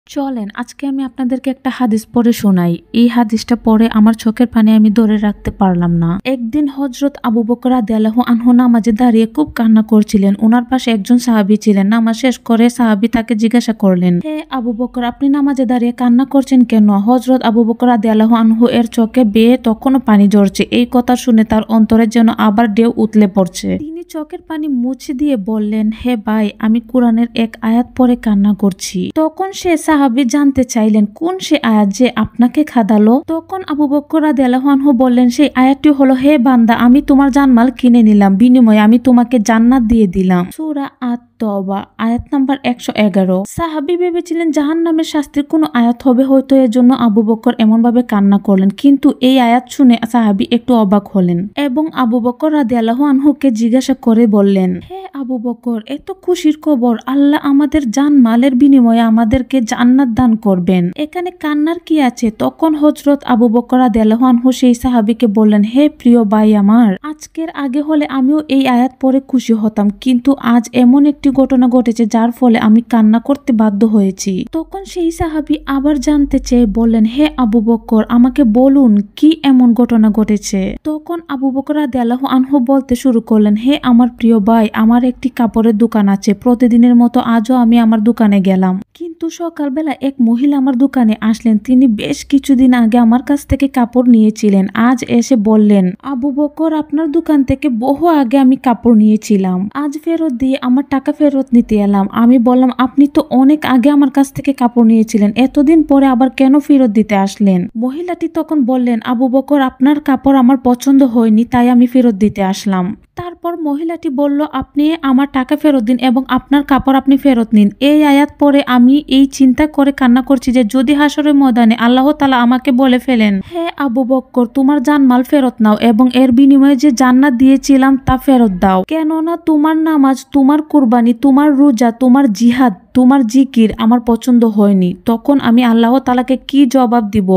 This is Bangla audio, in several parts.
চলেন আজকে আমি আপনাদেরকে একটা হাদিস পড়ে শোনাই। এই হাদিসটা পড়ে আমার চোখের পানি আমি ধরে রাখতে পারলাম না। একদিন হযরত আবু বকর রাদিয়াল্লাহু আনহু নামাজে দাঁড়িয়ে খুব কান্না করছিলেন। ওনার পাশে একজন সাহাবী ছিলেন। নামাজ শেষ করে সাহাবী তাকে জিজ্ঞাসা করলেন, হে আবু বকর, আপনি নামাজে দাঁড়িয়ে কান্না করছেন কেন? হযরত আবু বকর রাদিয়াল্লাহু আনহু এর চোখে বেয়ে তখনও পানি ঝরছে। এই কথা শুনে তার অন্তরে যেন আবার ঢেউ উতলে পড়ছে। তিনি চোখের পানি মুছে দিয়ে বললেন, হে ভাই, আমি কোরআনের এক আয়াত পড়ে কান্না করছি। তখন সে সাহাবী জানতে চাইলেন, কোন সে আয়াত যে আপনাকে খাদালো? তখন আবু বকর রাদিয়াল্লাহু আনহু বললেন, সেই আয়াতটি হলো, হে বান্দা, আমি তোমার জানমাল কিনে নিলাম, বিনিময়ে আমি তোমাকে জান্নাত দিয়ে দিলাম। সূরা আত-তওবা আয়াত নাম্বার 111। সাহাবী ভেবেছিলেন জাহান্নামের শাস্তির কোনো আয়াত হবে, হয়তো এর জন্য আবু বকর এমন ভাবে কান্না করলেন। কিন্তু এই আয়াত শুনে সাহাবী একটু অবাক হলেন এবং আবু বকর রাদিয়াল্লাহু আনহুকে জিজ্ঞাসা করে বললেন, হে আবু বকর, এত খুশির খবর, আল্লাহ আমাদের জানমালের বিনিময়ে আমাদেরকে জান্নাত দান করবেন, এখানে কান্নার কি আছে? তখন হযরত আবু বকর রাদিয়াল্লাহু আনহু সেই সাহাবীকে বললেন, হে প্রিয় ভাই আমার, আজকের আগে হলে আমিও এই আয়াত পড়ে খুশি হতাম, কিন্তু আজ এমন একটি ঘটনা ঘটেছে যার ফলে আমি কান্না করতে বাধ্য হয়েছি। তখন সেই সাহাবী আবার জানতে চেয়ে বললেন, হে আবু বকর, আমাকে বলুন কি এমন ঘটনা ঘটেছে? তখন আবু বকর রাদিয়াল্লাহু আনহু বলতে শুরু করলেন, হে আমার প্রিয় ভাই, আমার একটি কাপড়ের দোকান আছে। প্রতিদিনের মতো আজও আমি আমার দোকানে গেলাম, কিন্তু সকালবেলা এক মহিলা আমার দোকানে আসলেন। তিনি বেশ কিছুদিন আগে আমার কাছ থেকে কাপড় নিয়েছিলেন। আজ এসে বললেন, আবু বকর, আপনার দোকান থেকে বহু আগে আমি কাপড় নিয়েছিলাম, আজ ফেরত দিয়ে আমার টাকা ফেরত নিতে এলাম। আমি বললাম, আপনি তো অনেক আগে আমার কাছ থেকে কাপড় নিয়েছিলেন, এতদিন পরে আবার কেন ফেরত দিতে আসলেন? মহিলাটি তখন বললেন, আবু বকর, আপনার কাপড় আমার পছন্দ হয়নি, তাই আমি ফেরত দিতে আসলাম। তারপর মহিলাটি বলল, আপনি আমার টাকা ফেরত দিন এবং আপনার কাপড় আপনি ফেরত নিন। এই আয়াত পরে আমি এই চিন্তা করে কান্না করছি যে যদি হাসরের ময়দানে আল্লাহ তাআলা আমাকে বলে ফেলেন, হে আবু বকর, তোমার জানমাল ফেরত নাও এবং এর বিনিময়ে যে জান্নাত দিয়েছিলাম তা ফেরত দাও, কেননা তোমার নামাজ, তোমার কুরবানি, তোমার রোজা, তোমার জিহাদ, তোমার জিকির আমার পছন্দ হয়নি, তখন আমি আল্লাহ তাআলাকে কি জবাব দিব?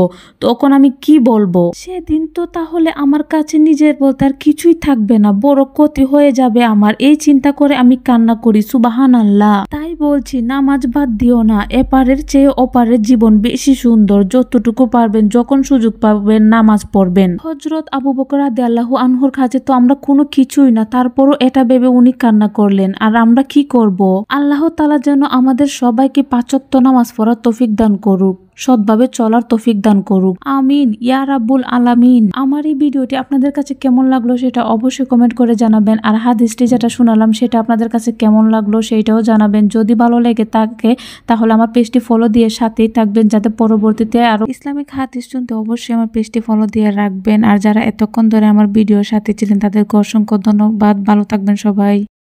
তখন আমি কি বলবো? সেদিন তো তাহলে আমার কাছে নিজের বলতে আর কিছুই থাকবে না, বড় ক্ষতি হয়ে যাবে আমার। এই চিন্তা করে আমি কান্না করি। সুবহানাল্লাহ। তাই বলছি, নামাজ বাদ দিও না। এপারের চেয়ে ওপারের জীবন বেশি সুন্দর। যতটুকু পারবেন, যখন সুযোগ পাবেন, নামাজ পড়বেন। হযরত আবু বকর রাদিয়াল্লাহু আনহুর কাছে তো আমরা কোনো কিছুই না, তারপরও এটা ভেবে উনি কান্না করলেন। আর আমরা কি করব? আল্লাহ তাআলা যেন আমাদের সবাইকে 5 ওয়াক্ত নামাজ পড়ার তৌফিক দান করুক, সৎভাবে চলার তৌফিক দান করুক। আমিন ইয়া রাব্বুল আলামিন। আমার এই ভিডিওটি আপনাদের কাছে কেমন লাগলো সেটা অবশ্যই কমেন্ট করে জানাবেন। আর হাদিসটি যেটা শোনালাম সেটা আপনাদের কাছে কেমন লাগলো সেটাও জানাবেন। যদি ভালো লেগে থাকে তাহলে আমার পেজটি ফলো দিয়ে সাথেই থাকবেন, যাতে পরবর্তীতে আরো ইসলামিক হাদিস শুনতে অবশ্যই আমার পেজটি ফলো দিয়ে রাখবেন। আর যারা এতক্ষণ ধরে আমার ভিডিওর সাথে ছিলেন তাদেরকে অসংখ্য ধন্যবাদ। ভালো থাকবেন সবাই।